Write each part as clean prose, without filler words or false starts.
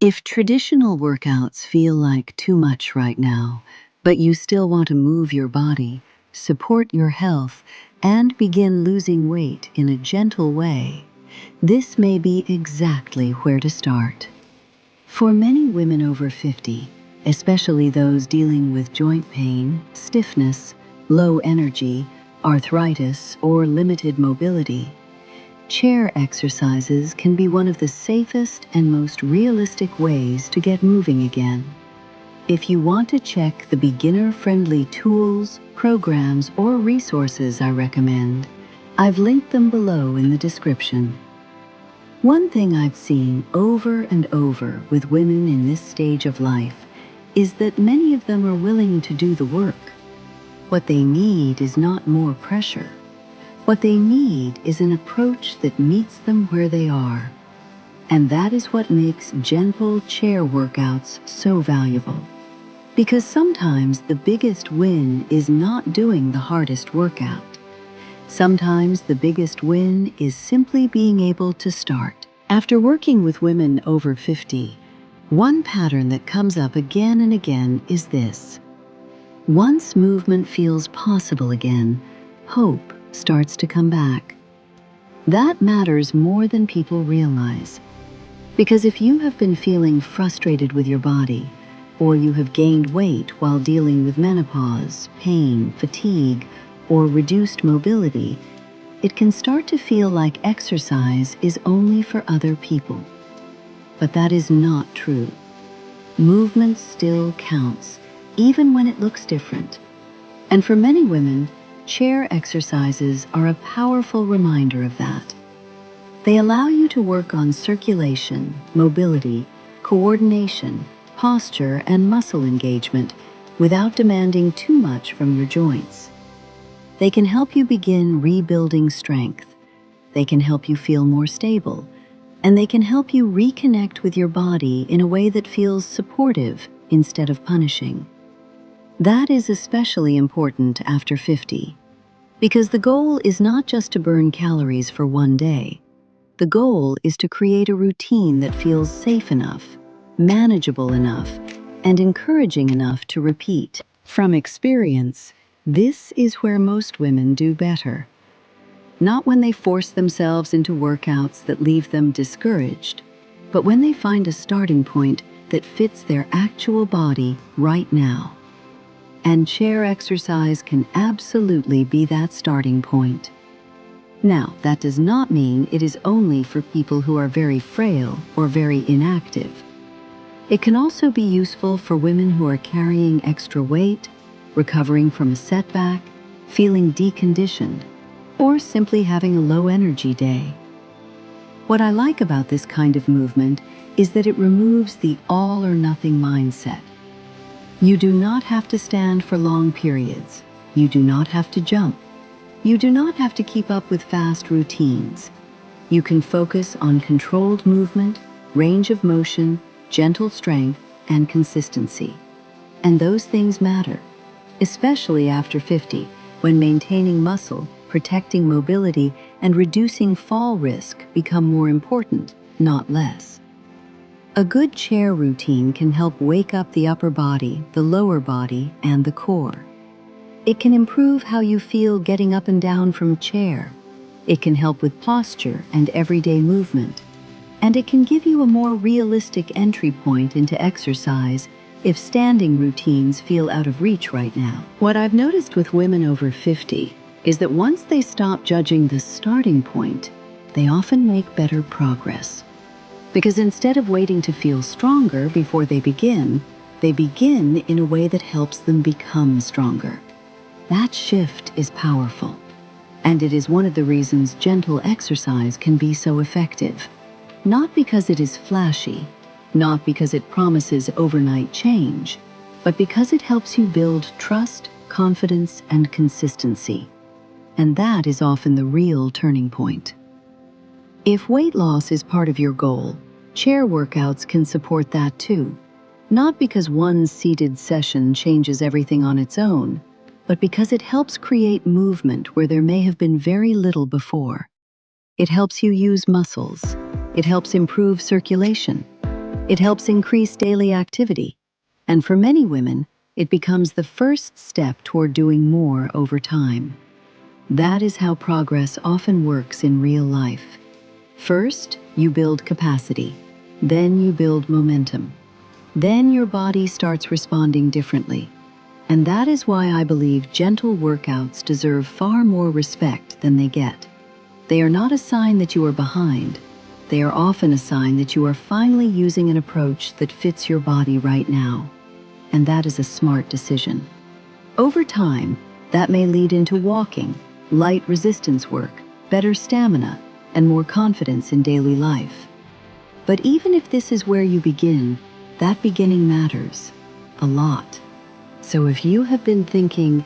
If traditional workouts feel like too much right now, but you still want to move your body, support your health, and begin losing weight in a gentle way, this may be exactly where to start. For many women over 50, especially those dealing with joint pain, stiffness, low energy, arthritis, or limited mobility, chair exercises can be one of the safest and most realistic ways to get moving again. If you want to check the beginner-friendly tools, programs, or resources I recommend, I've linked them below in the description. One thing I've seen over and over with women in this stage of life is that many of them are willing to do the work. What they need is not more pressure. What they need is an approach that meets them where they are. And that is what makes gentle chair workouts so valuable. Because sometimes the biggest win is not doing the hardest workout. Sometimes the biggest win is simply being able to start. After working with women over 50, one pattern that comes up again and again is this. Once movement feels possible again, hope starts to come back. That matters more than people realize. Because if you have been feeling frustrated with your body, or you have gained weight while dealing with menopause, pain, fatigue, or reduced mobility, it can start to feel like exercise is only for other people. But that is not true. Movement still counts, even when it looks different. And for many women, chair exercises are a powerful reminder of that. They allow you to work on circulation, mobility, coordination, posture, and muscle engagement without demanding too much from your joints. They can help you begin rebuilding strength. They can help you feel more stable. And they can help you reconnect with your body in a way that feels supportive instead of punishing. That is especially important after 50, because the goal is not just to burn calories for one day. The goal is to create a routine that feels safe enough, manageable enough, and encouraging enough to repeat. From experience, this is where most women do better. Not when they force themselves into workouts that leave them discouraged, but when they find a starting point that fits their actual body right now. And chair exercise can absolutely be that starting point. Now, that does not mean it is only for people who are very frail or very inactive. It can also be useful for women who are carrying extra weight, recovering from a setback, feeling deconditioned, or simply having a low energy day. What I like about this kind of movement is that it removes the all or nothing mindset. You do not have to stand for long periods. You do not have to jump. You do not have to keep up with fast routines. You can focus on controlled movement, range of motion, gentle strength, and consistency. And those things matter, especially after 50, when maintaining muscle, protecting mobility, and reducing fall risk become more important, not less. A good chair routine can help wake up the upper body, the lower body, and the core. It can improve how you feel getting up and down from a chair. It can help with posture and everyday movement. And it can give you a more realistic entry point into exercise if standing routines feel out of reach right now. What I've noticed with women over 50 is that once they stop judging the starting point, they often make better progress. Because instead of waiting to feel stronger before they begin in a way that helps them become stronger. That shift is powerful, and it is one of the reasons gentle exercise can be so effective. Not because it is flashy, not because it promises overnight change, but because it helps you build trust, confidence, and consistency. And that is often the real turning point. If weight loss is part of your goal, chair workouts can support that too. Not because one seated session changes everything on its own, but because it helps create movement where there may have been very little before. It helps you use muscles. It helps improve circulation. It helps increase daily activity, and for many women, it becomes the first step toward doing more over time. That is how progress often works in real life. First, you build capacity. Then you build momentum. Then your body starts responding differently. And that is why I believe gentle workouts deserve far more respect than they get. They are not a sign that you are behind. They are often a sign that you are finally using an approach that fits your body right now. And that is a smart decision. Over time, that may lead into walking, light resistance work, better stamina, and more confidence in daily life. But even if this is where you begin, that beginning matters a lot. So if you have been thinking,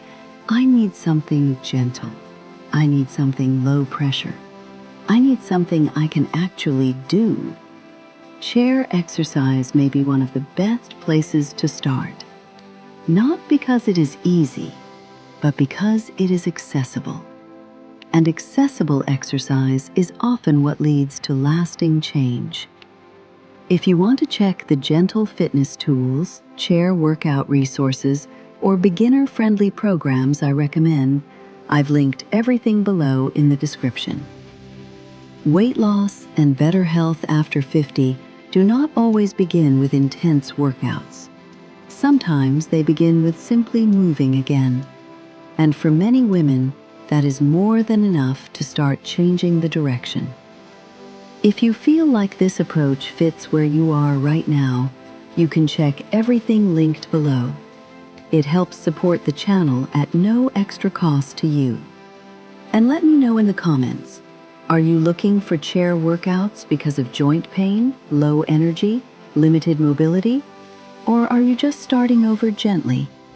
I need something gentle, I need something low pressure, I need something I can actually do, chair exercise may be one of the best places to start. Not because it is easy, but because it is accessible. And accessible exercise is often what leads to lasting change. If you want to check the gentle fitness tools, chair workout resources, or beginner-friendly programs I recommend, I've linked everything below in the description. Weight loss and better health after 50 do not always begin with intense workouts. Sometimes they begin with simply moving again. And for many women, that is more than enough to start changing the direction. If you feel like this approach fits where you are right now, you can check everything linked below. It helps support the channel at no extra cost to you. And let me know in the comments, are you looking for chair workouts because of joint pain, low energy, limited mobility? Or are you just starting over gently,